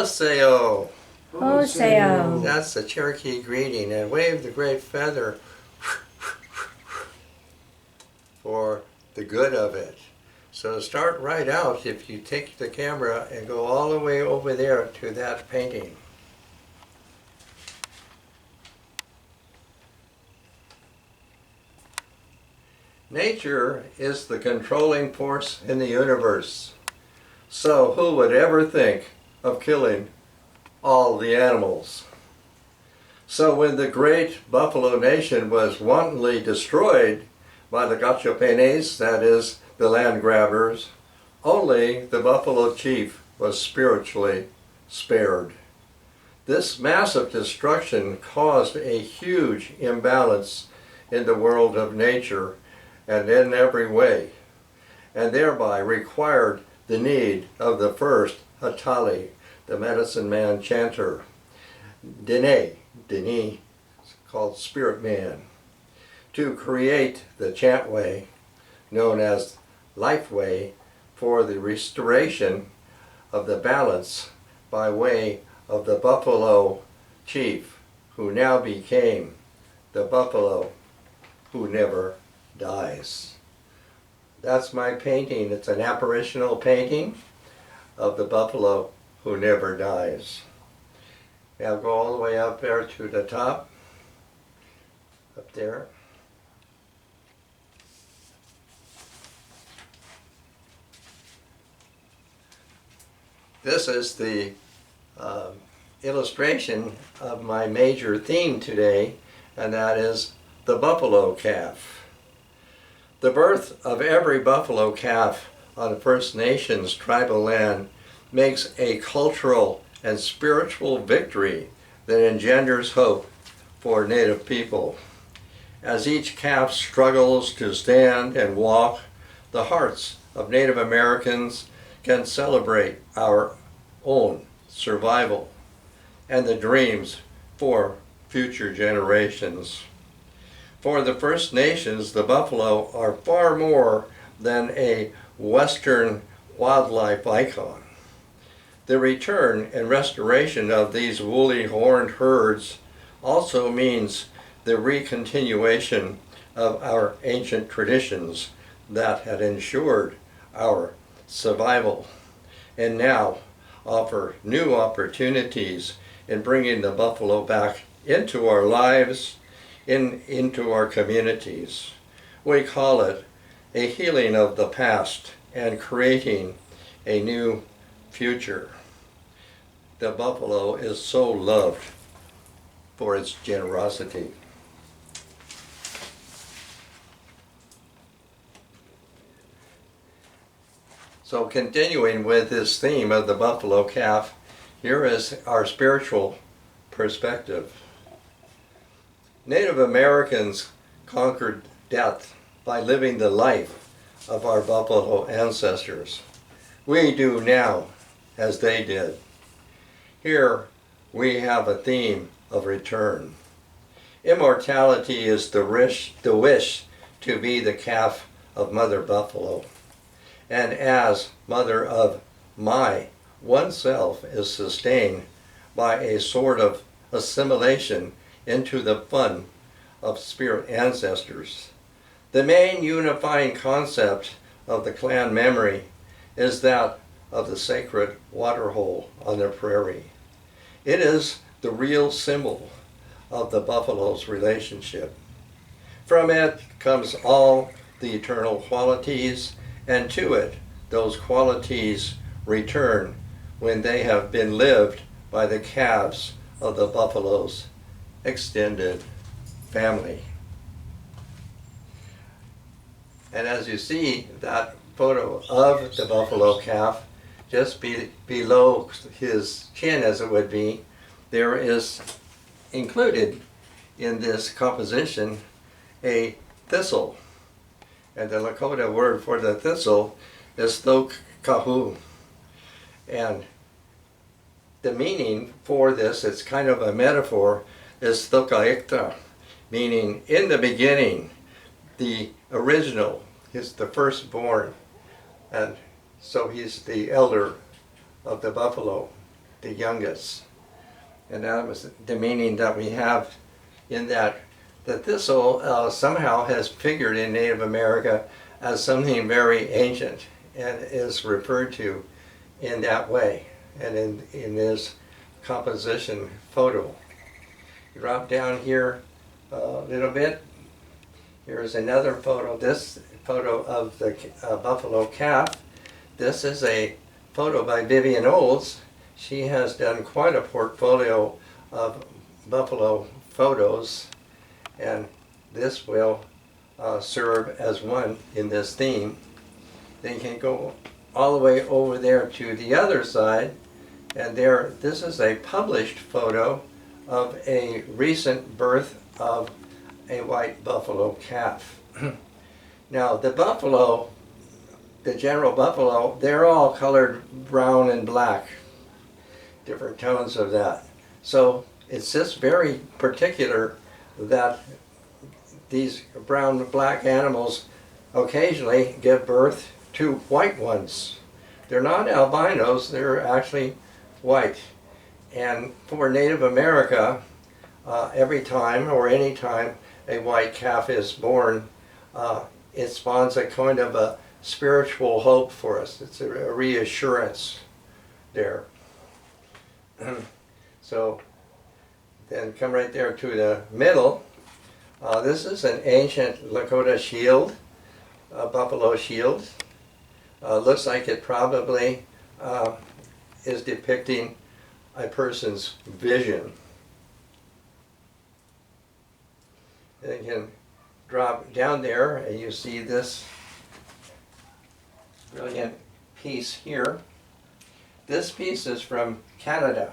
Hoseo. Hoseo. That's the Cherokee greeting. And wave the great feather for the good of it. So start right out if you take the camera and go all the way over there to that painting. Nature is the controlling force in the universe. So who would ever think of killing all the animals? So when the great Buffalo Nation was wantonly destroyed by the Gachopenes, that is, the land grabbers, only the Buffalo Chief was spiritually spared. This massive destruction caused a huge imbalance in the world of nature and in every way, and thereby required the need of the first Hatali, the medicine man chanter, Denis, called Spirit Man, to create the chant way, known as Life Way, for the restoration of the balance by way of the Buffalo Chief, who now became the Buffalo who never dies. That's my painting. It's an apparitional painting of the buffalo who never dies. Now go all the way up there to the top, up there. This is the illustration of my major theme today, and that is the buffalo calf. The birth of every buffalo calf on First Nations tribal land makes a cultural and spiritual victory that engenders hope for Native people. As each calf struggles to stand and walk, the hearts of Native Americans can celebrate our own survival and the dreams for future generations. For the First Nations, the buffalo are far more than a Western wildlife icon. The return and restoration of these woolly horned herds also means the recontinuation of our ancient traditions that had ensured our survival and now offer new opportunities in bringing the buffalo back into our lives, into our communities. We call it a healing of the past and creating a new future. The buffalo is so loved for its generosity. So continuing with this theme of the buffalo calf, here is our spiritual perspective. Native Americans conquered death by living the life of our buffalo ancestors. We do now as they did. Here we have a theme of return. Immortality is the wish to be the calf of Mother Buffalo. And as mother of my oneself is sustained by a sort of assimilation into the fun of spirit ancestors. The main unifying concept of the clan memory is that of the sacred waterhole on the prairie. It is the real symbol of the buffalo's relationship. From it comes all the eternal qualities, and to it those qualities return when they have been lived by the calves of the buffalo's extended family. And as you see that photo of the buffalo calf, just below his chin as it would be, there is included in this composition a thistle. And the Lakota word for the thistle is thok kahu. And the meaning for this, it's kind of a metaphor, is thokaikta, meaning in the beginning, the original is the firstborn, and so he's the elder of the buffalo the youngest. And that was the meaning that we have in that thistle somehow has figured in Native America as something very ancient and is referred to in that way and in this composition photo. Drop down here a little bit. Here's another photo. This photo of the buffalo calf. This is a photo by Vivian Olds. She has done quite a portfolio of buffalo photos, and this will serve as one in this theme. Then you can go all the way over there to the other side, and this is a published photo of a recent birth of a white buffalo calf. Now the buffalo, the general buffalo, they're all colored brown and black, different tones of that. So it's just very particular that these brown and black animals occasionally give birth to white ones. They're not albinos, they're actually white. And for Native America, every time or any time a white calf is born, it spawns a kind of a spiritual hope for us. It's a reassurance there. So then come right there to the middle. This is an ancient Lakota shield, a buffalo shield. Looks like it probably is depicting a person's vision. And you can drop down there and you see this brilliant piece here. This piece is from Canada.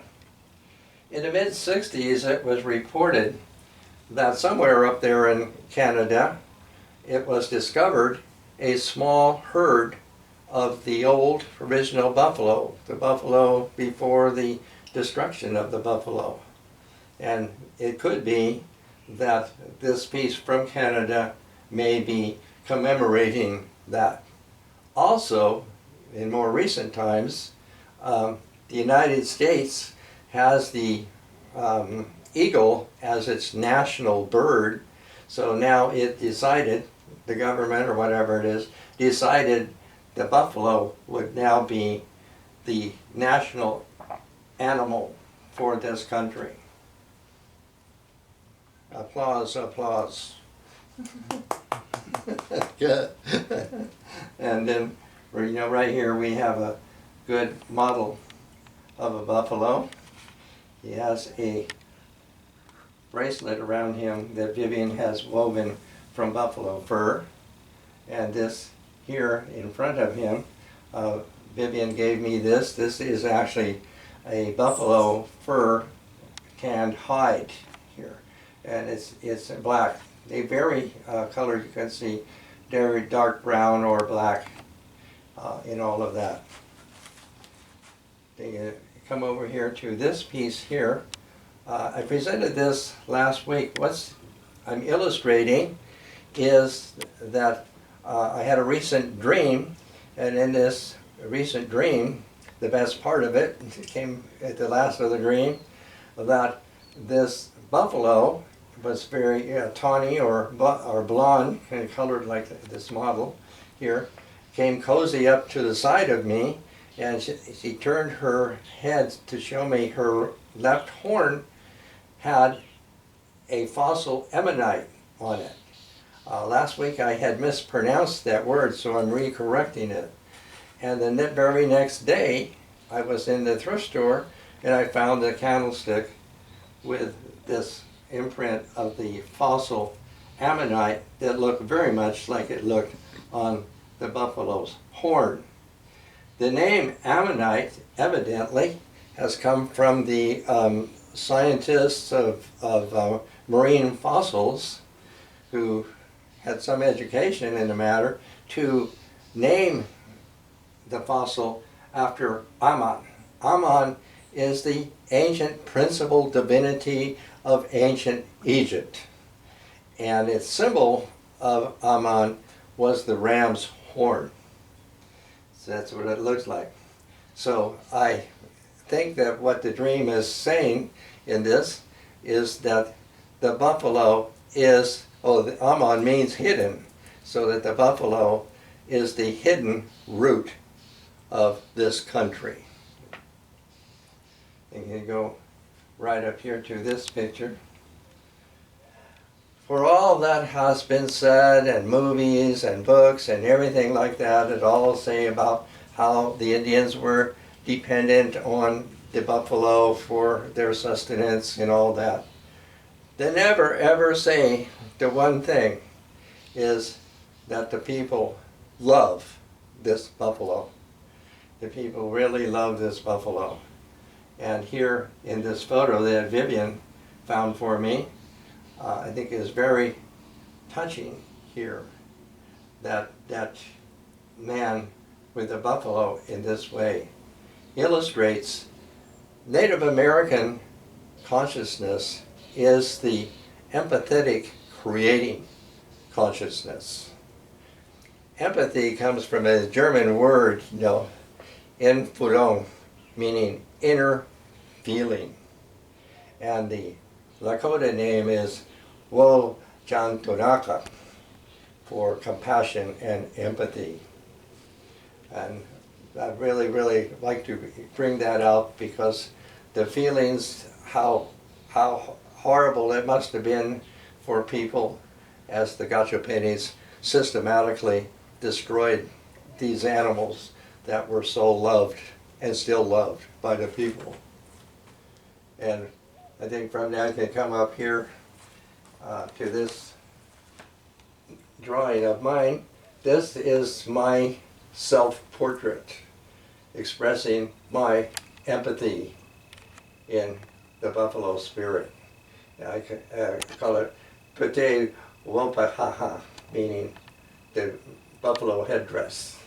In the mid-60s, it was reported that somewhere up there in Canada, it was discovered a small herd of the old original buffalo, the buffalo before the destruction of the buffalo. And it could be that this piece from Canada may be commemorating that. Also, in more recent times, the United States has the eagle as its national bird. So now it decided, the government or whatever it is, decided the buffalo would now be the national animal for this country. Applause, applause. Good. And then, right here we have a good model of a buffalo. He has a bracelet around him that Vivian has woven from buffalo fur. And this here in front of him, Vivian gave me this. This is actually a buffalo fur tanned hide here. And it's black. They vary color. You can see very dark brown or black in all of that. They come over here to this piece here. I presented this last week. What I'm illustrating is that I had a recent dream, and in this recent dream, the best part of it came at the last of the dream, that this buffalo was very tawny or blonde, kind of colored like this model here, came cozy up to the side of me, and she turned her head to show me her left horn had a fossil ammonite on it. Last week I had mispronounced that word, so I'm recorrecting it. And then the very next day, I was in the thrift store and I found a candlestick with this imprint of the fossil ammonite that looked very much like it looked on the buffalo's horn. The name ammonite evidently has come from the scientists of marine fossils who had some education in the matter to name the fossil after Ammon. Ammon is the ancient principal divinity of ancient Egypt. And its symbol of Ammon was the ram's horn. So that's what it looks like. So I think that what the dream is saying in this is that the buffalo is, the Aman means hidden, so that the buffalo is the hidden root of this country. And you go right up here to this picture. For all that has been said, and movies and books and everything like that, it all say about how the Indians were dependent on the buffalo for their sustenance and all that. They never ever say the one thing is that the people love this buffalo. The people really love this buffalo. And here in this photo that Vivian found for me, I think is very touching here, that man with the buffalo in this way illustrates Native American consciousness is the empathetic creating consciousness. Empathy comes from a German word, Empfindung, meaning inner feeling. And the Lakota name is Wo Jantonaka, for compassion and empathy. And I'd really, really like to bring that out because the feelings, how horrible it must have been for people as the Gachopenis systematically destroyed these animals that were so loved and still loved by the people. And I think from that I can come up here to this drawing of mine. This is my self-portrait expressing my empathy in the buffalo spirit. I call it Pute Wopahaha, meaning the buffalo headdress.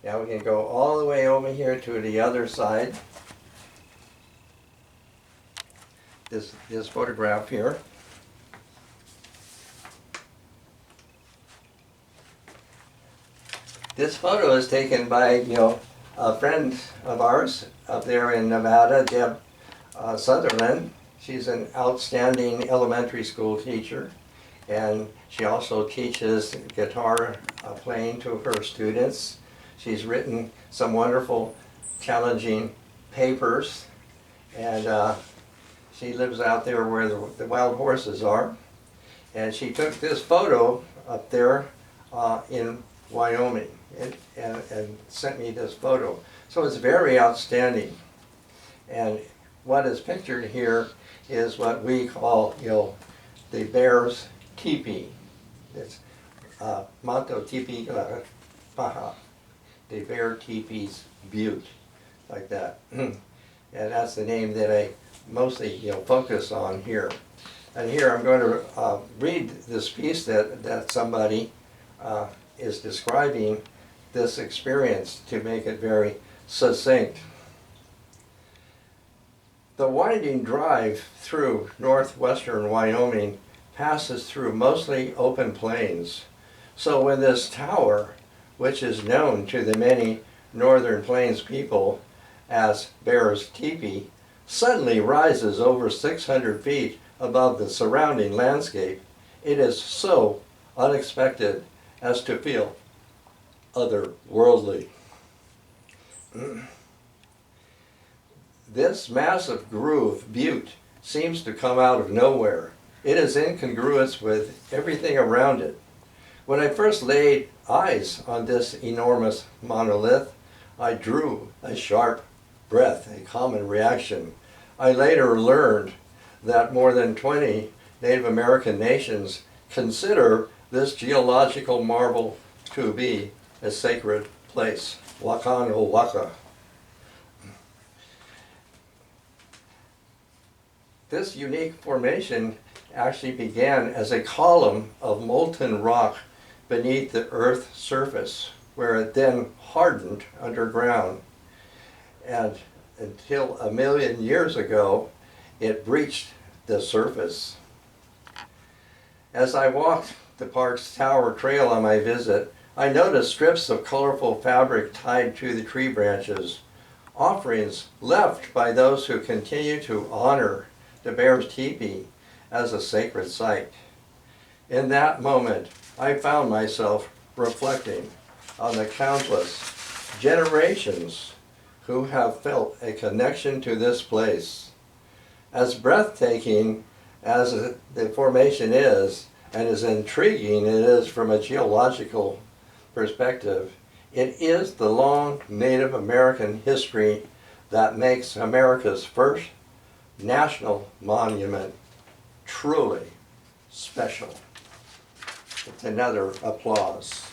Now we can go all the way over here to the other side. This photograph here. This photo is taken by a friend of ours up there in Nevada, Deb Sutherland. She's an outstanding elementary school teacher, and she also teaches guitar playing to her students. She's written some wonderful, challenging papers, and she lives out there where the wild horses are. And she took this photo up there in Wyoming and sent me this photo. So it's very outstanding. And what is pictured here is what we call, the bear's teepee. It's Manto Teepee Paha. The bear teepee's butte, like that. And that's the name that I mostly focus on here. And here I'm going to read this piece that somebody is describing this experience to make it very succinct. The winding drive through northwestern Wyoming passes through mostly open plains. So when this tower, which is known to the many northern plains people as Bear's Teepee, suddenly rises over 600 feet above the surrounding landscape, it is so unexpected as to feel otherworldly. This massive groove butte seems to come out of nowhere. It is incongruous with everything around it. When I first laid eyes on this enormous monolith, I drew a sharp breath, a common reaction. I later learned that more than 20 Native American nations consider this geological marvel to be a sacred place, Wakan o Waka. This unique formation actually began as a column of molten rock beneath the Earth's surface, where it then hardened underground. And until 1 million years ago, it breached the surface. As I walked the park's Tower Trail on my visit, I noticed strips of colorful fabric tied to the tree branches, offerings left by those who continue to honor the bear's teepee as a sacred site. In that moment, I found myself reflecting on the countless generations who have felt a connection to this place. As breathtaking as the formation is, and as intriguing it is from a geological perspective, it is the long Native American history that makes America's first national monument truly special. It's another applause.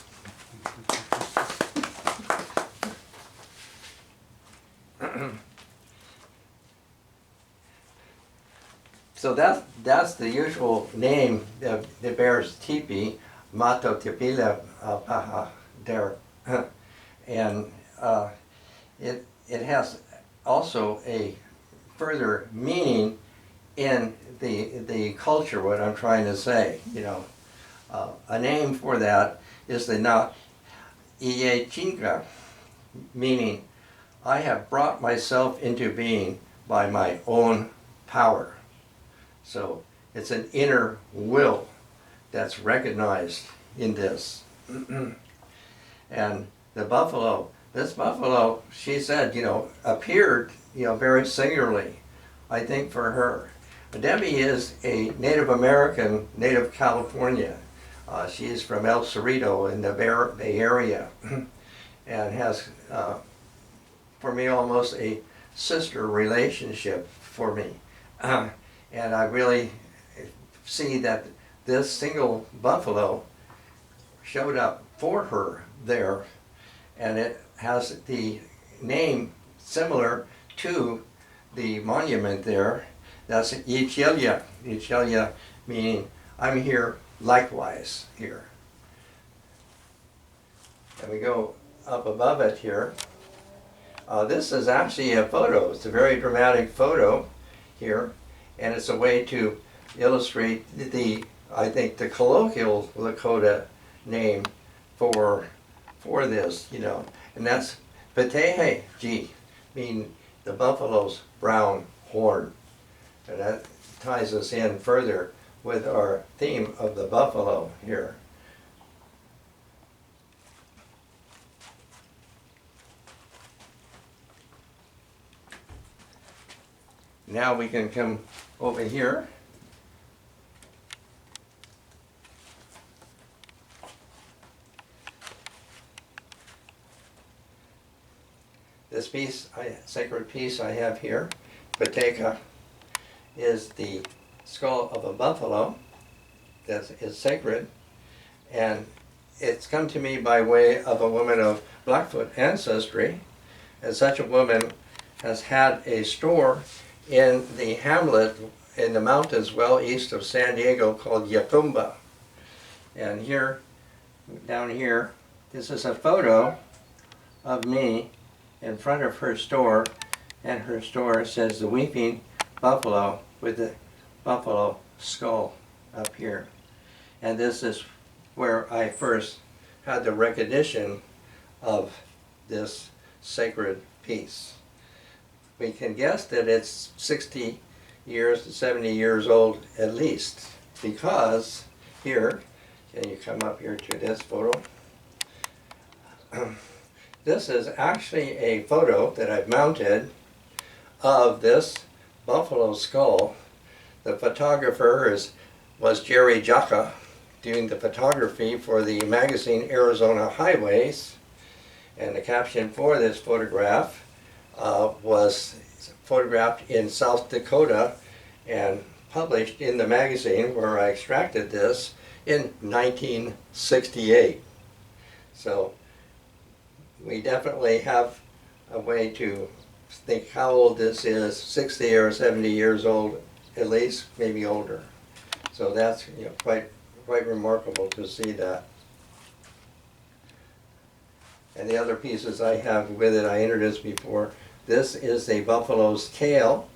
So that's the usual name of the bear's teepee, Mato Tipila Paha Der. And it has also a further meaning in the culture, what I'm trying to say. A name for that is the Na Iye Chinga, meaning I have brought myself into being by my own power. So it's an inner will that's recognized in this. And the buffalo, this buffalo, she said, appeared, very singularly, I think, for her. Debbie is a Native American, native California. She is from El Cerrito in the Bay Area and has, for me, almost a sister relationship for me. And I really see that this single buffalo showed up for her there, and it has the name similar to the monument there. That's Yichilya. Yichilya meaning I'm here likewise here. And we go up above it here. This is actually a photo. It's a very dramatic photo here, and it's a way to illustrate I think the colloquial Lakota name for this, and that's Petehe G, meaning the buffalo's brown horn. And that ties us in further with our theme of the buffalo here. Now we can come over here. This piece, sacred piece I have here, Pateka, is the skull of a buffalo that is sacred, and it's come to me by way of a woman of Blackfoot ancestry, and such a woman has had a store in the hamlet in the mountains well east of San Diego called Yatumba. And here, down here, this is a photo of me in front of her store, and her store says the Weeping Buffalo with the buffalo skull up here. And this is where I first had the recognition of this sacred piece. We can guess that it's 60 years to 70 years old at least, because here, can you come up here to this photo? This is actually a photo that I've mounted of this buffalo skull. The photographer was Jerry Jacka, doing the photography for the magazine Arizona Highways, and the caption for this photograph was photographed in South Dakota and published in the magazine where I extracted this in 1968. So we definitely have a way to think how old this is, 60 or 70 years old at least, maybe older. So that's quite remarkable to see that. And the other pieces I have with it, I introduced before. This is a buffalo's tail,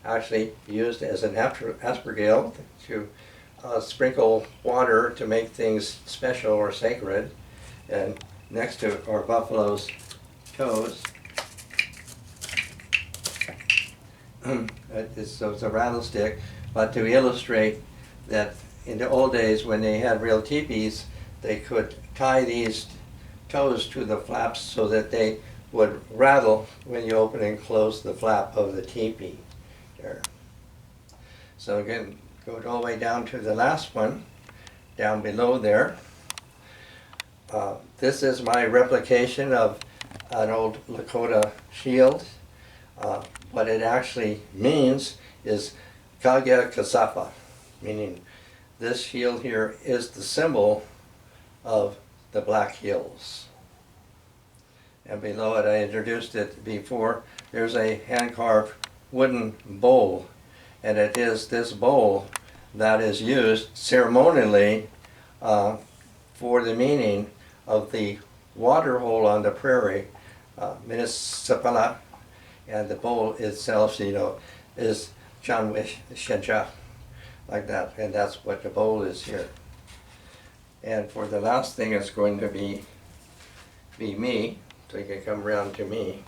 actually used as an aspergale to sprinkle water to make things special or sacred. And next to our buffalo's toes, so it's a rattlestick, but to illustrate that in the old days when they had real teepees, they could tie these toes to the flaps so that they would rattle when you open and close the flap of the teepee there. So again, go all the way down to the last one, down below there. This is my replication of an old Lakota shield. What it actually means is Kagya Kasapa, meaning this shield here is the symbol of the Black Hills. And below it, I introduced it before, there's a hand-carved wooden bowl. And it is this bowl that is used ceremonially for the meaning of the water hole on the prairie, Minisipala, and the bowl itself, you know, is Chanwish Shencha, like that, and that's what the bowl is here. And for the last thing, it's going to be me, so you can come around to me.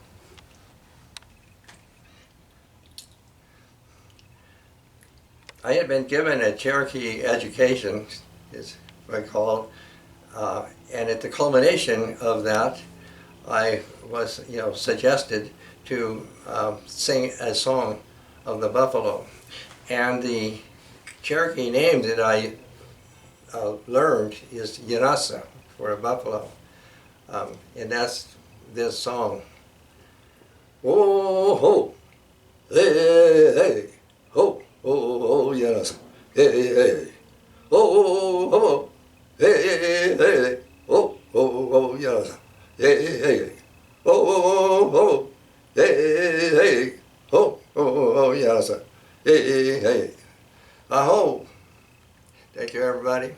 I had been given a Cherokee education, is what I call, and at the culmination of that, I was, you know, suggested to sing a song of the buffalo. And the Cherokee name that I learned is Yanasa, for a buffalo. And that's this song. Oh, ho, hey, hey, ho, oh, Yanasa, hey, hey, oh, ho, hey, hey, oh, oh, Yanasa, hey, hey, oh, hey, hey, oh, Yanasa, hey, hey, aho. Thank you, everybody.